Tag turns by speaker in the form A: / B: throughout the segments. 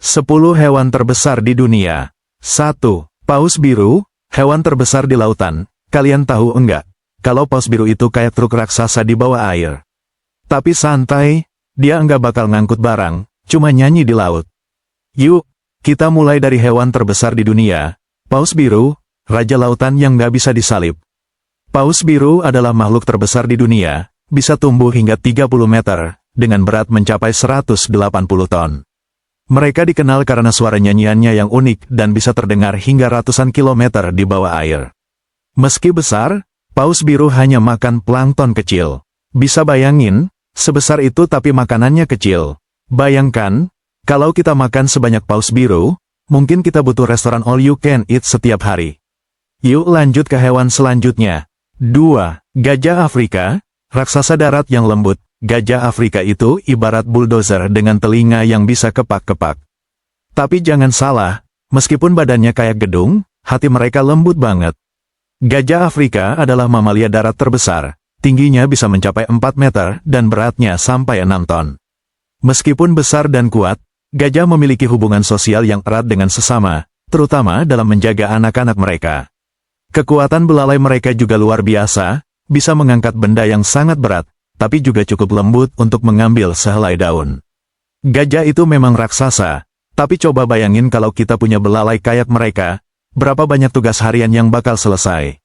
A: 10 hewan terbesar di dunia. 1. Paus biru, hewan terbesar di lautan. Kalian tahu enggak, kalau paus biru itu kayak truk raksasa di bawah air. Tapi santai, dia enggak bakal ngangkut barang, cuma nyanyi di laut. Yuk, kita mulai dari hewan terbesar di dunia. Paus biru, raja lautan yang nggak bisa disalib. Paus biru adalah makhluk terbesar di dunia, bisa tumbuh hingga 30 meter, dengan berat mencapai 180 ton. Mereka dikenal karena suara nyanyiannya yang unik dan bisa terdengar hingga ratusan kilometer di bawah air. Meski besar, paus biru hanya makan plankton kecil. Bisa bayangin, sebesar itu tapi makanannya kecil. Bayangkan, kalau kita makan sebanyak paus biru, mungkin kita butuh restoran all you can eat setiap hari. Yuk lanjut ke hewan selanjutnya. 2. Gajah Afrika, raksasa darat yang lembut. Gajah Afrika itu ibarat bulldozer dengan telinga yang bisa kepak-kepak. Tapi jangan salah, meskipun badannya kayak gedung, hati mereka lembut banget. Gajah Afrika adalah mamalia darat terbesar, tingginya bisa mencapai 4 meter dan beratnya sampai 6 ton. Meskipun besar dan kuat, gajah memiliki hubungan sosial yang erat dengan sesama, terutama dalam menjaga anak-anak mereka. Kekuatan belalai mereka juga luar biasa, bisa mengangkat benda yang sangat berat, tapi juga cukup lembut untuk mengambil sehelai daun. Gajah itu memang raksasa, tapi coba bayangin kalau kita punya belalai kayak mereka, berapa banyak tugas harian yang bakal selesai.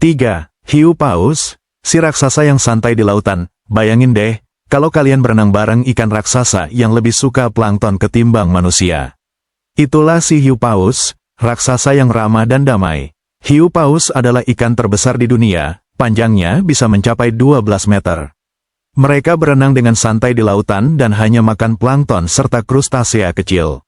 A: 3. Hiu paus, si raksasa yang santai di lautan. Bayangin deh, kalau kalian berenang bareng ikan raksasa yang lebih suka plankton ketimbang manusia. Itulah si hiu paus, raksasa yang ramah dan damai. Hiu paus adalah ikan terbesar di dunia, panjangnya bisa mencapai 12 meter. Mereka berenang dengan santai di lautan dan hanya makan plankton serta krustasea kecil.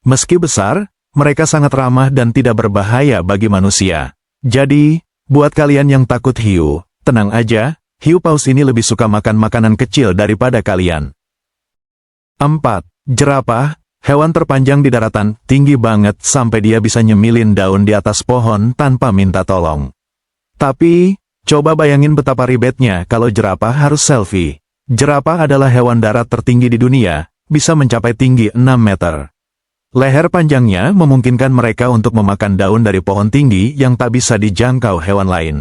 A: Meski besar, mereka sangat ramah dan tidak berbahaya bagi manusia. Jadi, buat kalian yang takut hiu, tenang aja, hiu paus ini lebih suka makan makanan kecil daripada kalian. 4. Jerapah, hewan terpanjang di daratan, tinggi banget sampai dia bisa nyemilin daun di atas pohon tanpa minta tolong. Tapi, coba bayangin betapa ribetnya kalau jerapah harus selfie. Jerapah adalah hewan darat tertinggi di dunia, bisa mencapai tinggi 6 meter. Leher panjangnya memungkinkan mereka untuk memakan daun dari pohon tinggi yang tak bisa dijangkau hewan lain.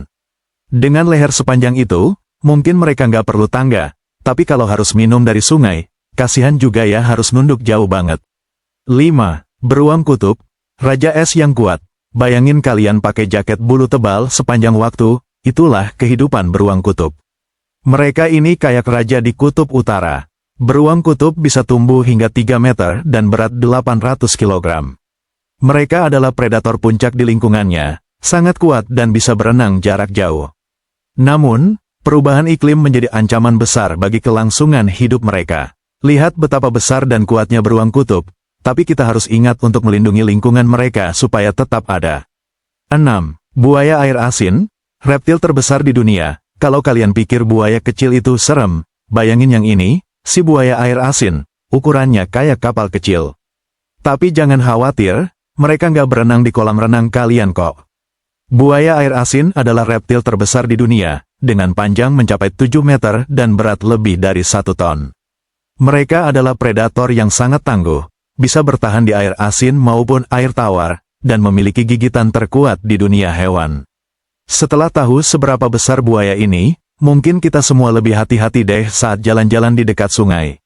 A: Dengan leher sepanjang itu, mungkin mereka nggak perlu tangga, tapi kalau harus minum dari sungai, kasihan juga ya harus nunduk jauh banget. 5. Beruang kutub, raja es yang kuat. Bayangin kalian pakai jaket bulu tebal sepanjang waktu. Itulah kehidupan beruang kutub. Mereka ini kayak raja di kutub utara. Beruang kutub bisa tumbuh hingga 3 meter dan berat 800 kg. Mereka adalah predator puncak di lingkungannya, sangat kuat dan bisa berenang jarak jauh. Namun, perubahan iklim menjadi ancaman besar bagi kelangsungan hidup mereka. Lihat betapa besar dan kuatnya beruang kutub, tapi kita harus ingat untuk melindungi lingkungan mereka supaya tetap ada. 6. Buaya air asin, reptil terbesar di dunia. Kalau kalian pikir buaya kecil itu serem, bayangin yang ini, si buaya air asin, ukurannya kayak kapal kecil. Tapi jangan khawatir, mereka nggak berenang di kolam renang kalian kok. Buaya air asin adalah reptil terbesar di dunia, dengan panjang mencapai 7 meter dan berat lebih dari 1 ton. Mereka adalah predator yang sangat tangguh, bisa bertahan di air asin maupun air tawar, dan memiliki gigitan terkuat di dunia hewan. Setelah tahu seberapa besar buaya ini, mungkin kita semua lebih hati-hati deh saat jalan-jalan di dekat sungai.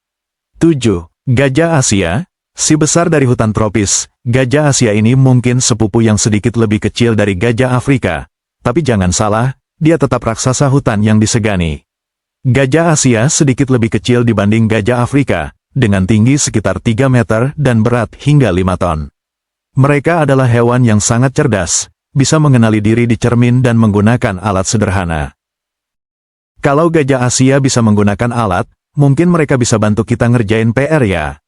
A: 7. Gajah Asia, si besar dari hutan tropis. Gajah Asia ini mungkin sepupu yang sedikit lebih kecil dari gajah Afrika. Tapi jangan salah, dia tetap raksasa hutan yang disegani. Gajah Asia sedikit lebih kecil dibanding gajah Afrika, dengan tinggi sekitar 3 meter dan berat hingga 5 ton. Mereka adalah hewan yang sangat cerdas, bisa mengenali diri di cermin dan menggunakan alat sederhana. Kalau gajah Asia bisa menggunakan alat, mungkin mereka bisa bantu kita ngerjain PR ya.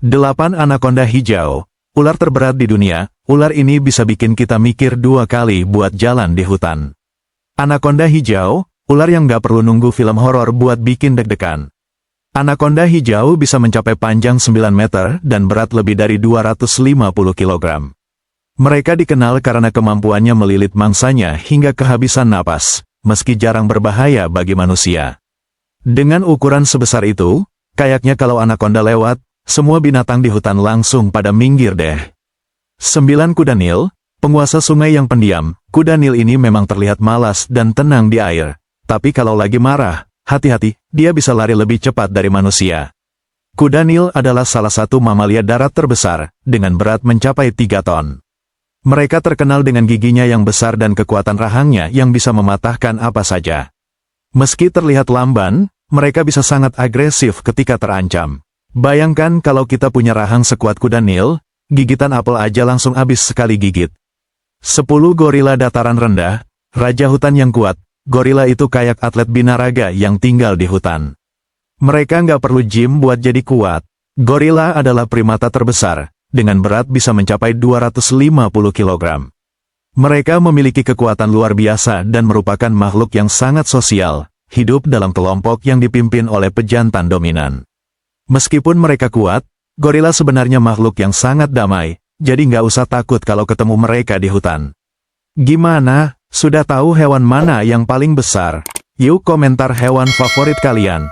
A: 8. Anaconda hijau, ular terberat di dunia. Ular ini bisa bikin kita mikir 2 kali buat jalan di hutan. Anaconda hijau, ular yang nggak perlu nunggu film horor buat bikin deg-degan. Anaconda hijau bisa mencapai panjang 9 meter dan berat lebih dari 250 kg. Mereka dikenal karena kemampuannya melilit mangsanya hingga kehabisan napas, meski jarang berbahaya bagi manusia. Dengan ukuran sebesar itu, kayaknya kalau anaconda lewat, semua binatang di hutan langsung pada minggir deh. 9 kuda Nil, penguasa sungai yang pendiam. Kuda Nil ini memang terlihat malas dan tenang di air. Tapi kalau lagi marah, hati-hati, dia bisa lari lebih cepat dari manusia. Kuda Nil adalah salah satu mamalia darat terbesar, dengan berat mencapai 3 ton. Mereka terkenal dengan giginya yang besar dan kekuatan rahangnya yang bisa mematahkan apa saja. Meski terlihat lamban, mereka bisa sangat agresif ketika terancam. Bayangkan kalau kita punya rahang sekuat kuda Nil, gigitan apel aja langsung habis sekali gigit. 10 gorila dataran rendah, raja hutan yang kuat. Gorila itu kayak atlet binaraga yang tinggal di hutan. Mereka nggak perlu gym buat jadi kuat. Gorila adalah primata terbesar, dengan berat bisa mencapai 250 kg. Mereka memiliki kekuatan luar biasa dan merupakan makhluk yang sangat sosial, hidup dalam kelompok yang dipimpin oleh pejantan dominan. Meskipun mereka kuat, gorila sebenarnya makhluk yang sangat damai, jadi nggak usah takut kalau ketemu mereka di hutan. Gimana, sudah tahu hewan mana yang paling besar? Yuk komentar hewan favorit kalian.